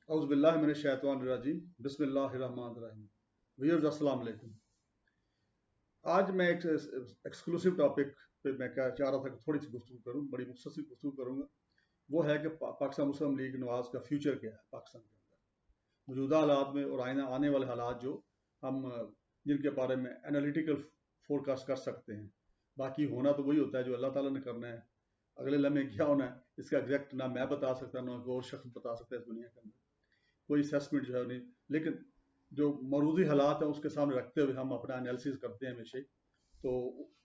اعوذ باللہ من الشیطان الرجیم بسم اللہ الرحمن الرحیم ویورز السلام علیکم۔ آج میں ایک ایکسکلوسیو ٹاپک پہ میں چاہ رہا تھا کہ تھوڑی سی گفتگو کروں، بڑی مختصر گفتگو کروں گا۔ وہ ہے کہ پاکستان مسلم لیگ نواز کا فیوچر کیا ہے پاکستان کے اندر، موجودہ حالات میں اور آنے والے حالات جو ہم جن کے بارے میں انالیٹیکل فورکاسٹ کر سکتے ہیں۔ باقی ہونا تو وہی ہوتا ہے جو اللہ تعالیٰ نے کرنا ہے، اگلے لمحے کیا ہونا ہے اس کا ایگزیکٹ نہ میں بتا سکتا نہ کوئی اور شخص بتا سکتا ہے اس دنیا کے اندر، کوئی اسیسمنٹ جو ہے نہیں۔ لیکن جو موجودی حالات ہیں اس کے سامنے رکھتے ہوئے ہم اپنا انالیسز کرتے ہیں ہمیشہ، تو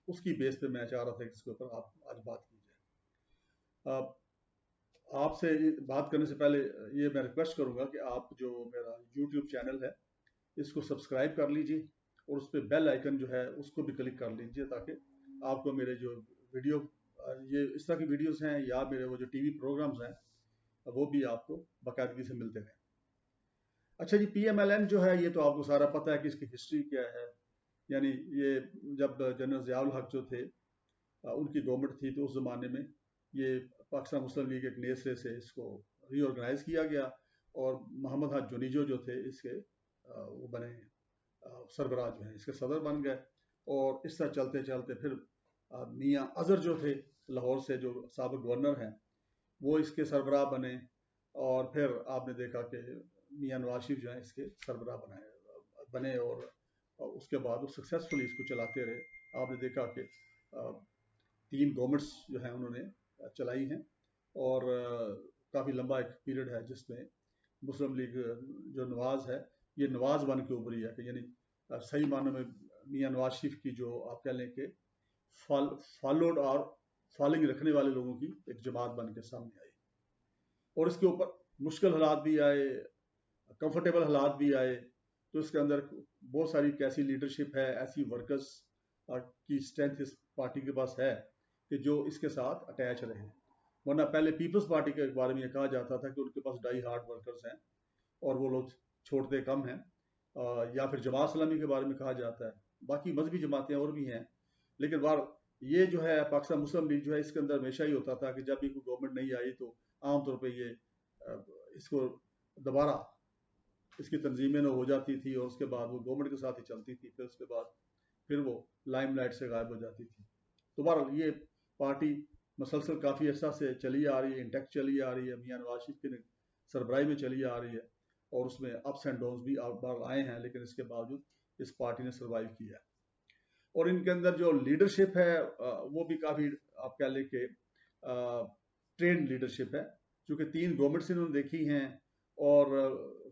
اس کی بیس پہ میں چاہ رہا تھا کہ اس کے اوپر آپ آج بات کی جائے۔ آپ سے بات کرنے سے پہلے یہ میں ریکویسٹ کروں گا کہ آپ جو میرا یوٹیوب چینل ہے اس کو سبسکرائب کر لیجیے اور اس پہ بیل آئیکن جو ہے اس کو بھی کلک کر لیجیے، تاکہ آپ کو میرے جو ویڈیو یہ اس طرح کی ویڈیوز ہیں یا میرے وہ جو ٹی وی پروگرامز ہیں وہ بھی آپ کو باقاعدگی سے ملتے رہیں۔ اچھا جی، پی ایم ایل این جو ہے یہ تو آپ کو سارا پتہ ہے کہ اس کی ہسٹری کیا ہے۔ یعنی یہ جب جنرل ضیاء الحق جو تھے ان کی گورنمنٹ تھی تو اس زمانے میں یہ پاکستان مسلم لیگ ایک نئے سرے سے اس کو ری آرگنائز کیا گیا، اور محمد حاج جونیجو جو تھے اس کے وہ بنے سربراہ جو ہیں، اس کے صدر بن گئے۔ اور اس طرح چلتے چلتے پھر میاں اظہر جو تھے لاہور سے، جو سابق گورنر ہیں، وہ اس کے سربراہ بنے۔ اور پھر آپ نے دیکھا کہ میاں نواز شریف جو ہیں اس کے سربراہ بنے، اور اس کے بعد وہ سکسیسفلی اس کو چلاتے رہے۔ آپ نے دیکھا کہ 3 گورنمنٹس جو ہیں انہوں نے چلائی ہیں، اور کافی لمبا ایک پیریڈ ہے جس میں مسلم لیگ جو نواز ہے یہ نواز بن کے ابھری ہے، کہ یعنی صحیح معنوں میں میاں نواز شریف کی جو آپ کہہ لیں کہ فالوڈ اور فالنگ رکھنے والے لوگوں کی ایک جماعت بن کے سامنے آئی، اور اس کے اوپر مشکل حالات بھی آئے، کمفرٹیبل حالات بھی آئے۔ تو اس کے اندر بہت ساری ایسی لیڈرشپ ہے، ایسی ورکرز کی اسٹرینتھ اس پارٹی کے پاس ہے کہ جو اس کے ساتھ اٹیچ رہے۔ ورنہ پہلے پیپلز پارٹی کے بارے میں یہ کہا جاتا تھا کہ ان کے پاس ڈائی ہارڈ ورکرز ہیں اور وہ لوگ چھوڑتے کم ہیں، یا پھر جماعت اسلامی کے بارے میں کہا جاتا ہے۔ باقی مذہبی جماعتیں اور بھی ہیں، لیکن بار یہ جو ہے پاکستان مسلم لیگ جو ہے اس کے اندر ہمیشہ ہی ہوتا تھا کہ جب بھی کوئی گورنمنٹ نہیں آئی تو عام طور پہ یہ اس کو دوبارہ اس کی تنظیمیں نہ ہو جاتی تھی، اور اس کے بعد وہ گورنمنٹ کے ساتھ ہی چلتی تھی، پھر اس کے بعد پھر وہ لائم لائٹ سے غائب ہو جاتی تھی۔ تو بہرحال یہ پارٹی مسلسل کافی عرصہ سے چلی آ رہی ہے، انٹیکٹ چلی آ رہی ہے، میاں نواز شریف کی سربراہی میں چلی آ رہی ہے، اور اس میں اپس اینڈ ڈاؤنس بھی بار آئے ہیں، لیکن اس کے باوجود اس پارٹی نے سروائیو کیا ہے۔ اور ان کے اندر جو لیڈرشپ ہے وہ بھی کافی آپ کہہ لیں کہ ٹرینڈ لیڈرشپ ہے، چونکہ 3 گورنمنٹس انہوں نے دیکھی ہیں، اور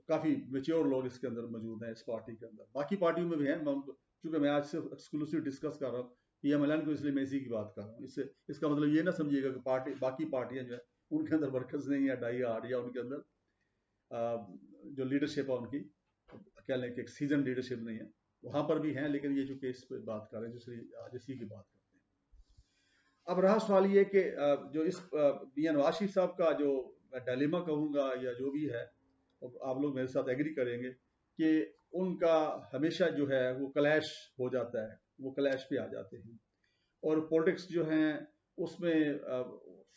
کافی میچور لوگ اس کے اندر موجود ہیں اس پارٹی کے اندر۔ باقی پارٹیوں میں بھی ہیں، چونکہ میں آج صرف ایکسکلوسیو ڈسکس کر رہا ہوں پی ایم ایل این کو، اس لیے میں اسی کی بات کر رہا ہوں۔ اس کا مطلب یہ نہ سمجھیے گا کہ باقی پارٹیاں جو ہیں ان کے اندر ورکرز نہیں ہیں ڈائی ہارڈ، یا ان کے اندر جو لیڈرشپ ہے ان کی کہہ لیں کہ ایک سیزن لیڈرشپ نہیں ہے، وہاں پر بھی ہیں، لیکن یہ جو کیس پہ بات کر رہے ہیں آج اسی کی بات کرتے ہیں۔ اب رہا سوال یہ کہ جو اس میاں نواز شریف صاحب کا جو میں ڈیلیما کہوں گا یا جو بھی ہے، آپ لوگ میرے ساتھ ایگری کریں گے کہ ان کا ہمیشہ جو ہے وہ کلیش ہو جاتا ہے، وہ کلیش پہ آ جاتے ہیں، اور پولیٹکس جو ہیں اس میں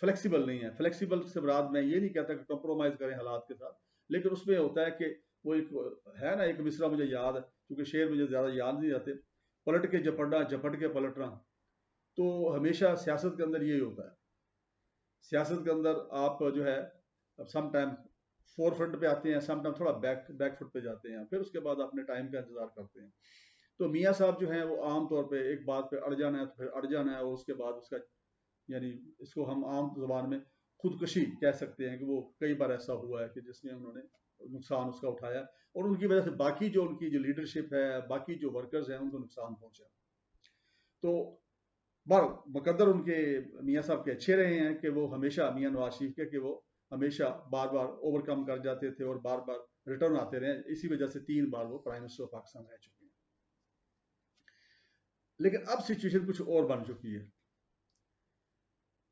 فلیکسیبل نہیں ہے۔ فلیکسیبل سے مراد میں یہ نہیں کہتا کہ کمپرومائز کریں حالات کے ساتھ، لیکن اس میں ہوتا ہے کہ وہ ایک ہے نا، ایک مصرع مجھے یاد ہے، کیونکہ شعر مجھے زیادہ یاد نہیں آتے، پلٹ کے جپٹنا جپٹ کے پلٹنا۔ تو ہمیشہ سیاست کے اندر یہی ہوتا ہے، سیاست کے اندر آپ جو ہے سم ٹائم فور فرنٹ پہ آتے ہیں، سم ٹائم تھوڑا بیک فٹ پہ جاتے ہیں، پھر اس کے بعد اپنے ٹائم کا انتظار کرتے ہیں۔ تو میاں صاحب جو ہیں وہ عام طور پہ ایک بات پہ اڑ جانا ہے تو پھر اڑ جانا ہے، اور اس کے بعد اس کا یعنی اس کو ہم عام زبان میں خودکشی کہہ سکتے ہیں کہ وہ کئی بار ایسا ہوا ہے کہ جس میں انہوں نے نقصان اس کا اٹھایا، اور ان کی وجہ سے باقی جو ان کی جو لیڈرشپ ہے، باقی جو ورکرز ہیں ان کو نقصان پہنچا۔ تو مقدر ان کے میاں صاحب کے اچھے رہے ہیں کہ وہ ہمیشہ میاں نواز شریف کے کہ وہ ہمیشہ بار بار اوور کم کر جاتے تھے اور بار بار ریٹرن آتے رہے، اسی وجہ سے 3 بار وہ پرائم منسٹر آف پاکستان رہ چکے ہیں۔ لیکن اب سچویشن کچھ اور بن چکی ہے،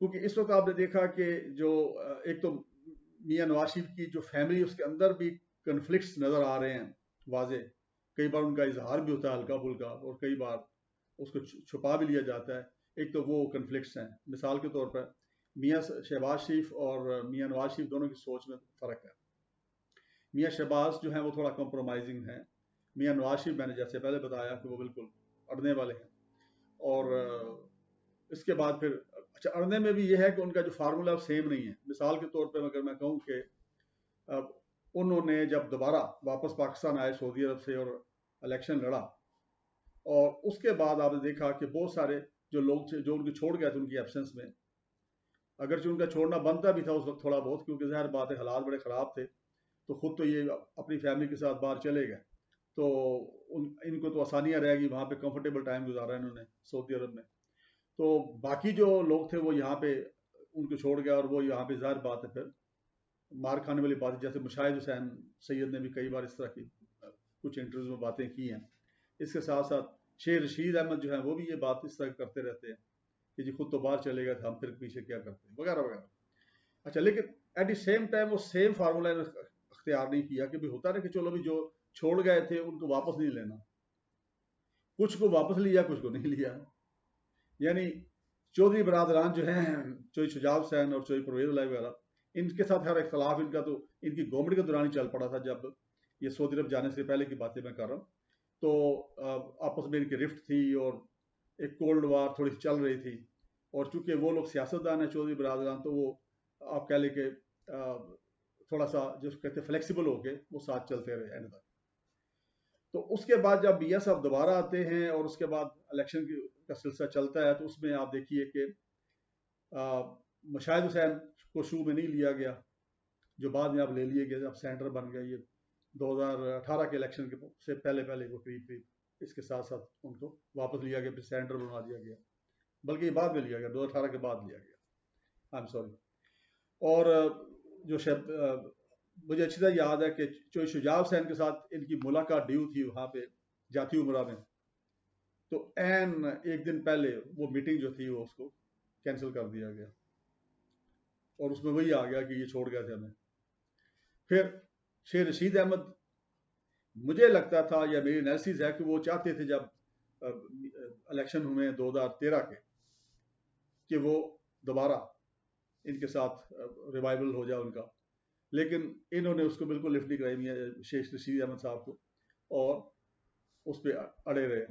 کیونکہ اس وقت آپ نے دیکھا کہ جو ایک تو میاں نواز شریف کی جو فیملی اس کے اندر بھی کنفلکٹس نظر آ رہے ہیں واضح، کئی بار ان کا اظہار بھی ہوتا ہے ہلکا پھلکا، اور کئی بار اس کو چھپا بھی لیا جاتا ہے۔ ایک تو وہ کنفلکٹس ہیں، مثال کے طور پر میاں شہباز شریف اور میاں نواز شریف دونوں کی سوچ میں فرق ہے۔ میاں شہباز جو ہیں وہ تھوڑا کمپرومائزنگ ہیں. میاں نواز شریف میں نے جیسے پہلے بتایا کہ وہ بالکل اڑنے والے ہیں. اور اس کے بعد پھر اچھا اڑنے میں بھی یہ ہے کہ ان کا جو فارمولا سیم نہیں ہے. مثال کے طور پہ اگر میں کہوں کہ انہوں نے جب دوبارہ واپس پاکستان آئے سعودی عرب سے اور الیکشن لڑا، اور اس کے بعد آپ نے دیکھا کہ بہت سارے جو لوگ تھے جو ان کو چھوڑ گئے تھے ان کی ایبسنس میں، اگرچہ ان کا چھوڑنا بنتا بھی تھا اس وقت تھوڑا بہت، کیونکہ ظاہر بات ہے حالات بڑے خراب تھے، تو خود تو یہ اپنی فیملی کے ساتھ باہر چلے گئے، تو ان کو تو آسانیاں رہے گی، وہاں پہ کمفرٹیبل ٹائم گزارا انہوں نے سعودی عرب میں. تو باقی جو لوگ تھے وہ یہاں پہ ان کو چھوڑ گیا، اور وہ یہاں پہ ظاہر بات ہے پھر مار کھانے والی بات ہے. جیسے مشاہد حسین سید نے بھی کئی بار اس طرح کی کچھ انٹرویوز میں باتیں کی ہیں. اس کے ساتھ ساتھ شیخ رشید احمد جو ہیں وہ بھی یہ بات اس طرح کرتے رہتے ہیں کہ جی خود تو باہر چلے گئے تھے، ہم پھر پیچھے کیا کرتے ہیں وغیرہ وغیرہ. اچھا لیکن ایٹ دی سیم ٹائم وہ سیم فارمولا اختیار نہیں کیا کہ بھی ہوتا نا کہ چلو بھی جو چھوڑ گئے تھے ان کو واپس نہیں لینا. کچھ کو واپس لیا، کچھ کو نہیں لیا. یعنی چودھری برادران جو ہیں، چوئی شجاع حسین اور چوئی پرویز الہی وغیرہ، ان کے ساتھ ہر اختلاف ان کا تو ان کی گورنمنٹ کے دوران ہی چل پڑا تھا. جب یہ سعودی عرب جانے سے پہلے کی باتیں میں کر رہا ہوں، تو آپس میں ان کی رفٹ تھی اور ایک کولڈ وار تھوڑی سی چل رہی تھی. اور چونکہ وہ لوگ سیاستدان ہیں چودھری برادران، تو وہ آپ کہہ لیں کہ تھوڑا سا جس کہتے ہیں فلیکسیبل ہو کے وہ ساتھ چلتے رہے اینڈ تک. تو اس کے بعد جب میاں صاحب دوبارہ آتے ہیں اور اس کے بعد الیکشن کا سلسلہ چلتا ہے، تو اس میں آپ دیکھیے کہ مشاہد حسین کو شو میں نہیں لیا گیا، جو بعد میں آپ لے لیے گئے، اب سینٹر بن گیا. یہ 2018 کے الیکشن سے پہلے وہ قریب اس کے ساتھ ساتھ ان کو واپس لیا گیا، پھر سینٹر بنوا دیا گیا، بلکہ یہ بعد میں لیا گیا، 2018 کے بعد لیا گیا. I am sorry. اور جو مجھے اچھی طرح یاد ہے کہ چوئی شجاع حسین کے ساتھ ان کی ملاقات ڈیو تھی وہاں پہ جاتی عمرہ میں، تو این ایک دن پہلے وہ میٹنگ جو تھی وہ اس کو کینسل کر دیا گیا، اور اس میں وہی آ گیا کہ یہ چھوڑ گئے تھے ہمیں. پھر شیخ رشید احمد، مجھے لگتا تھا یا میری انالیسز ہے کہ وہ چاہتے تھے جب الیکشن ہوئے 2013 کے کہ وہ دوبارہ ان کے ساتھ ریوائول ہو جائے ان کا، لیکن انہوں نے اس کو بالکل لفٹ نہیں کرائی شیخ رشید احمد صاحب کو، اور اس پہ اڑے رہے.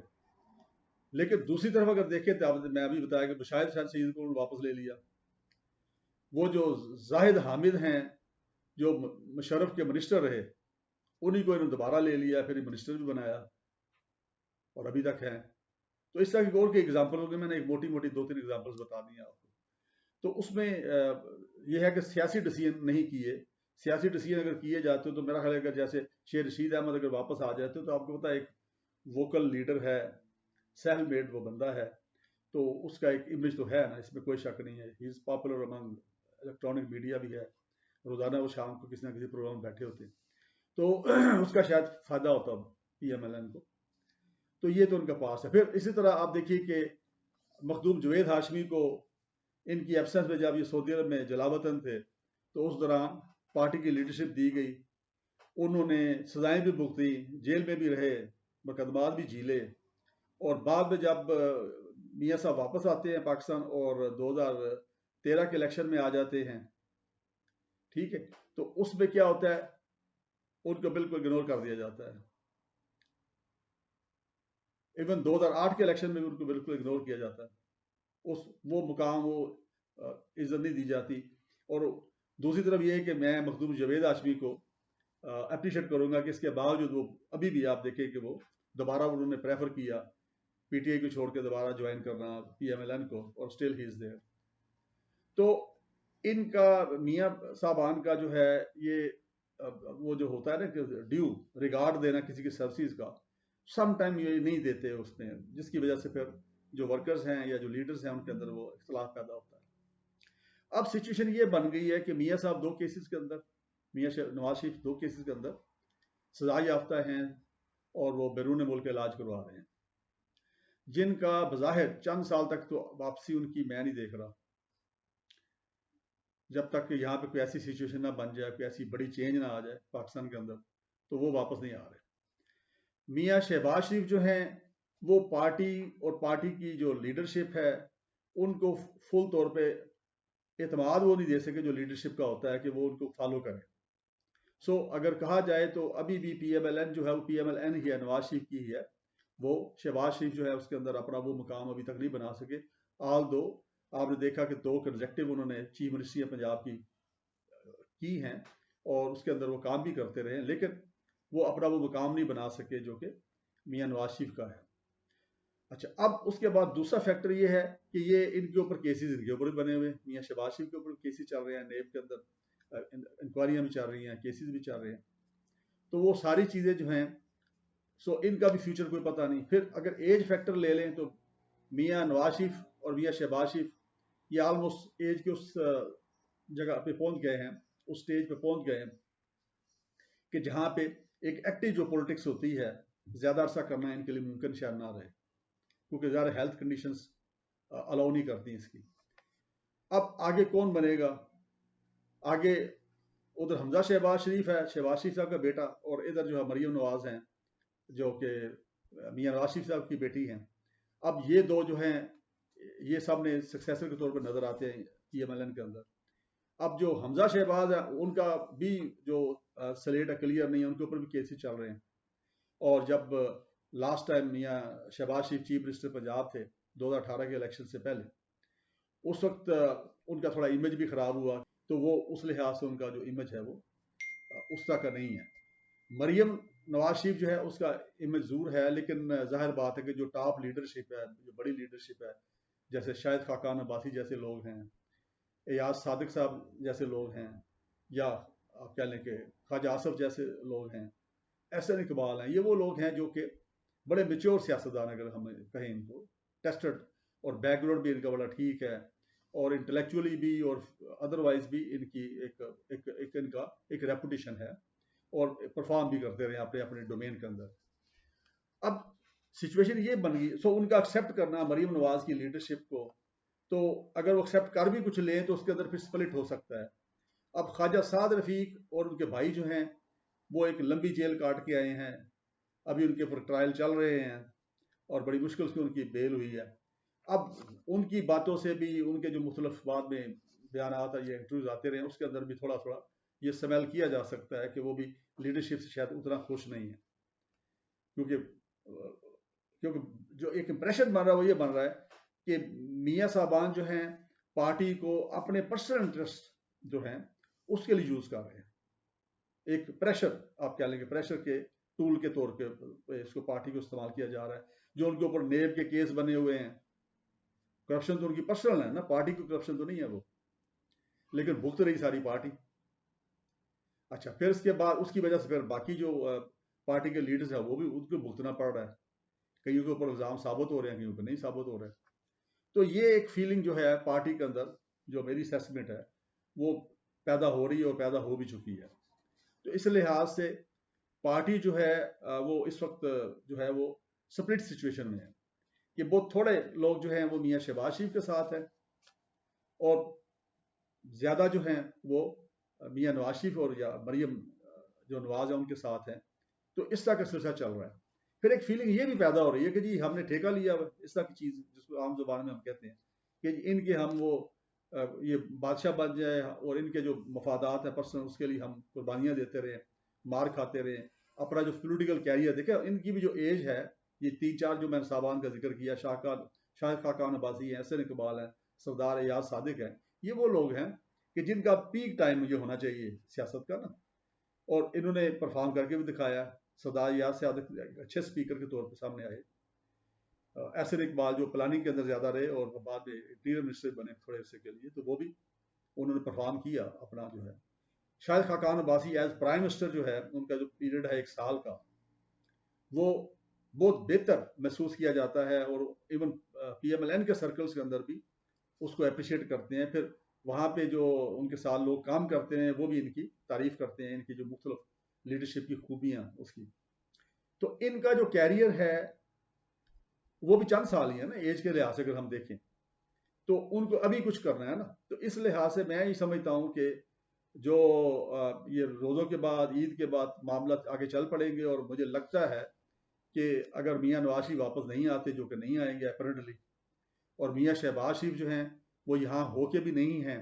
لیکن دوسری طرف اگر دیکھیں تو میں ابھی بتایا کہ مشاہد حسین سید کو واپس لے لیا. وہ جو زاہد حامد ہیں جو مشرف کے منسٹر رہے، انہی کو انہوں نے دوبارہ لے لیا، پھر منسٹر بھی بنایا اور ابھی تک ہیں. تو اس طرح کی اور کی ایگزامپل ہوگی، میں نے ایک موٹی 2-3 ایگزامپلز بتا دی ہیں آپ کو. تو اس میں یہ ہے کہ سیاسی ڈیسیژن نہیں کیے. سیاسی ڈیسیژن اگر کیے جاتے ہو تو میرا خیال ہے کہ جیسے شیخ رشید احمد اگر واپس آ جاتے تو آپ کو پتا ایک ووکل لیڈر ہے، سیلف میڈ وہ بندہ ہے، تو اس کا ایک امیج تو ہے نا، اس میں کوئی شک نہیں ہے. ہی is popular among electronic media بھی ہے، روزانہ وہ شام کو کسی نہ کسی پروگرام میں بیٹھے ہوتے ہیں، تو اس کا شاید فائدہ ہوتا پی ایم ایل این کو. تو یہ تو ان کا پاس ہے. پھر اسی طرح آپ دیکھیے کہ مخدوم جوید ہاشمی کو ان کی ایبسنس میں جب یہ سعودی عرب میں جلاوطن تھے تو اس دوران پارٹی کی لیڈرشپ دی گئی، انہوں نے سزائیں بھی بھگتی، جیل میں بھی رہے، مقدمات بھی جھیلے، اور بعد میں جب میاں صاحب واپس آتے ہیں پاکستان اور 2013 کے الیکشن میں آ جاتے ہیں، ٹھیک ہے، تو اس میں کیا ہوتا ہے، ان کو بالکل اگنور کر دیا جاتا ہے. ایون 2008 کے الیکشن میں بھی ان کو بالکل اگنور کیا جاتا ہے، وہ مقام، وہ عزت نہیں دی جاتی. اور دوسری طرف یہ ہے کہ میں مخدوم جوید ہاشمی کو اپریشیٹ کروں گا کہ اس کے باوجود وہ ابھی بھی آپ دیکھیں کہ وہ دوبارہ انہوں نے پریفر کیا پی ٹی آئی کو چھوڑ کے دوبارہ جوائن کرنا پی ایم ایل این کو، اور اسٹل ہی از دیئر. تو ان کا میاں صاحبان کا جو ہے یہ وہ جو ہوتا ہے نا کہ ڈیو ریگارڈ دینا کسی کی سروسز کا، سم ٹائم یہ نہیں دیتے اس میں، جس کی وجہ سے پھر جو ورکرز ہیں یا جو لیڈرز ہیں ان کے اندر وہ اختلاف پیدا ہوتا ہے. اب سچویشن یہ بن گئی ہے کہ میاں صاحب 2 کیسز کے اندر، میاں نواز شریف 2 کیسز کے اندر سزا یافتہ ہیں، اور وہ بیرون ملک علاج کروا رہے ہیں، جن کا بظاہر چند سال تک تو واپسی ان کی میں نہیں دیکھ رہا، جب تک کہ یہاں پہ کوئی ایسی سچویشن نہ بن جائے، کوئی ایسی بڑی چینج نہ آ جائے پاکستان کے اندر، تو وہ واپس نہیں آ رہے. میاں شہباز شریف جو ہیں وہ پارٹی اور پارٹی کی جو لیڈرشپ ہے ان کو فل طور پہ اعتماد وہ نہیں دے سکے جو لیڈرشپ کا ہوتا ہے کہ وہ ان کو فالو کرے. سو اگر کہا جائے تو ابھی بھی پی ایم ایل این جو ہے وہ پی ایم ایل این ہی ہے، نواز شریف کی ہی ہے. وہ شہباز شریف جو ہے اس کے اندر اپنا وہ مقام ابھی تک نہیں بنا سکے. آل دو آپ نے دیکھا کہ 2 کنزیکٹو انہوں نے چیف منسٹری پنجاب کی ہیں اور اس کے اندر وہ کام بھی کرتے رہے، لیکن وہ اپنا وہ مقام نہیں بنا سکے جو کہ میاں نواز شریف کا ہے. اچھا، اب اس کے بعد دوسرا فیکٹر یہ ہے کہ یہ ان کے اوپر کیسز ان کے اوپر بھی بنے ہوئے ہیں. میاں شہباز شریف کے اوپر کیسز چل رہے ہیں، نیب کے اندر انکوائریاں بھی چل رہی ہیں، کیسز بھی چل رہے ہیں. تو وہ ساری چیزیں جو ہیں سو ان کا بھی فیوچر کوئی پتہ نہیں. پھر اگر ایج فیکٹر لے لیں تو میاں نواز شریف اور میاں شہباز شریف یہ آلموسٹ ایج کے اس جگہ پہ پہنچ گئے ہیں، اس سٹیج پہ پہنچ گئے ہیں کہ جہاں پہ ایک ایکٹیو جو پولیٹکس ہوتی ہے زیادہ عرصہ کرنا ان کے لیے ممکن شاید نہ رہے، کیونکہ زیادہ ہیلتھ کنڈیشنز الاؤ نہیں کرتی اس کی. اب آگے کون بنے گا؟ آگے ادھر حمزہ شہباز شریف ہے، شہباز شریف صاحب کا بیٹا، اور ادھر جو ہے مریم نواز ہیں جو کہ میاں نواز شریف صاحب کی بیٹی ہیں. اب یہ دو جو ہیں یہ سب نے سکسیسر کے طور پر نظر آتے ہیں پی ایم ایل این کے اندر. اب جو حمزہ شہباز ہے ان کا بھی جو سلیٹ ہے کلیئر نہیں ہے، ان کے اوپر بھی کیسز چل رہے ہیں. اور جب لاسٹ ٹائم میاں شہباز شریف چیف منسٹر پنجاب تھے 2018 کے الیکشن سے پہلے، اس وقت ان کا تھوڑا امیج بھی خراب ہوا، تو وہ اس لحاظ سے ان کا جو امیج ہے وہ اس طرح کا نہیں ہے. مریم نواز شریف جو ہے اس کا امیج ضرور ہے، لیکن ظاہر بات ہے کہ جو ٹاپ لیڈرشپ ہے، جو بڑی لیڈرشپ ہے، جیسے شاہد خاقان عباسی جیسے لوگ ہیں، ایاز صادق صاحب جیسے لوگ ہیں، یا آپ کہہ لیں کہ خواجہ آصف جیسے لوگ ہیں، احسن اقبال ہیں، یہ وہ لوگ ہیں جو کہ بڑے میچور سیاستدان، اگر ہم کہیں ان کو ٹیسٹڈ، اور بیک گراؤنڈ بھی ان کا بڑا ٹھیک ہے، اور انٹلیکچولی بھی اور ادروائز بھی ان کی ان کا ایک ریپوٹیشن ہے، اور پرفارم بھی کرتے رہے اپنے اپنے ڈومین کے اندر. اب سچویشن یہ بن گئی، سو ان کا ایکسیپٹ کرنا مریم نواز کی لیڈرشپ کو، تو اگر وہ ایکسیپٹ کر بھی کچھ لیں تو اس کے اندر پھر سپلٹ ہو سکتا ہے. اب خواجہ سعد رفیق اور ان کے بھائی جو ہیں وہ ایک لمبی جیل کاٹ کے آئے ہیں، ابھی ان کے اوپر ٹرائل چل رہے ہیں اور بڑی مشکل سے ان کی بیل ہوئی ہے. اب ان کی باتوں سے بھی، ان کے جو مختلف بعد میں بیانات یا انٹرویوز آتے رہے، اس کے اندر بھی تھوڑا تھوڑا یہ سمیل کیا جا سکتا ہے کہ وہ بھی لیڈرشپ سے شاید اتنا خوش نہیں ہے. کیونکہ جو ایک امپریشن بن رہا ہے وہ یہ بن رہا ہے کہ میاں صاحبان جو ہیں پارٹی کو اپنے پرسنل انٹرسٹ جو ہیں اس کے لیے یوز کر رہے ہیں. ایک پریشر، آپ کہہ لیں گے پریشر کے ٹول کے طور پہ اس کو پارٹی کو استعمال کیا جا رہا ہے. جو ان کے اوپر نیب کے کیس بنے ہوئے ہیں، کرپشن تو ان کی پرسنل ہے نا، پارٹی کو کرپشن تو نہیں ہے وہ، لیکن بھگت رہی ساری پارٹی. اچھا، پھر اس کے بعد اس کی وجہ سے پھر باقی جو پارٹی کے لیڈرز ہیں وہ بھی ان کو بھگتنا پڑ رہا ہے. کئیوں کے اوپر الزام ثابت ہو رہے ہیں، کئیوں پہ نہیں ثابت ہو رہے. تو یہ ایک فیلنگ جو ہے پارٹی کے اندر، جو میری اسیسمنٹ ہے، وہ پیدا ہو رہی ہے اور پیدا ہو بھی چکی ہے. تو اس لحاظ سے پارٹی جو ہے وہ اس وقت جو ہے وہ سپلٹ سچویشن میں ہے کہ بہت تھوڑے لوگ جو ہیں وہ میاں شہباز شریف کے ساتھ ہیں، اور زیادہ جو ہیں وہ میاں نواز شریف اور یا مریم جو نواز ہے ان کے ساتھ ہیں. تو اس طرح کا سلسلہ چل رہا ہے. پھر ایک فیلنگ یہ بھی پیدا ہو رہی ہے کہ جی ہم نے ٹھیکہ لیا ہوا، اس طرح کی چیز جس کو عام زبان میں ہم کہتے ہیں کہ ان کے ہم وہ یہ بادشاہ بن جائے، اور ان کے جو مفادات ہیں پرسنل اس کے لیے ہم قربانیاں دیتے رہے، مار کھاتے رہے. اپنا جو پولیٹیکل کیریئر دیکھیں، ان کی بھی جو ایج ہے، یہ 3-4 جو میں نے صاحبان کا ذکر کیا، شاہد خاقان عباسی ہیں، احسن اقبال ہیں، سردار ایاز صادق ہیں، یہ وہ لوگ ہیں کہ جن کا پیک ٹائم یہ ہونا چاہیے سیاست کا نا، اور انہوں نے پرفارم کر کے بھی دکھایا. سردار ایاز صادق اچھے سپیکر کے طور پہ سامنے آئے. احسن اقبال جو پلاننگ کے اندر زیادہ رہے اور بعد میں انٹیریئر منسٹر بنے تھوڑے عرصے کے لیے، تو وہ بھی انہوں نے پرفارم کیا اپنا جو ہے. Shahid Khaqan Abbasi as prime minister جو ہے، ان کا جو پیریڈ ہے 1 سال کا، وہ بہت بہتر محسوس کیا جاتا ہے، اور even P M L N کے سرکلز کے اندر بھی اس کو اپریشیٹ کرتے ہیں. پھر وہاں پہ جو ان کے ساتھ لوگ کام کرتے ہیں وہ بھی ان کی تعریف کرتے ہیں، ان کی جو مختلف لیڈرشپ کی خوبیاں اس کی. تو ان کا جو کیریئر ہے وہ بھی چند سال ہی ہے نا، ایج کے لحاظ سے اگر ہم دیکھیں تو ان کو ابھی کچھ کرنا ہے نا. تو اس لحاظ سے میں یہ سمجھتا ہوں کہ جو یہ روزوں کے بعد، عید کے بعد معاملات آگے چل پڑیں گے، اور مجھے لگتا ہے کہ اگر میاں نواز شریف واپس نہیں آتے، جو کہ نہیں آئیں گے اپیرنٹلی، اور میاں شہباز شریف جو ہیں وہ یہاں ہو کے بھی نہیں ہیں،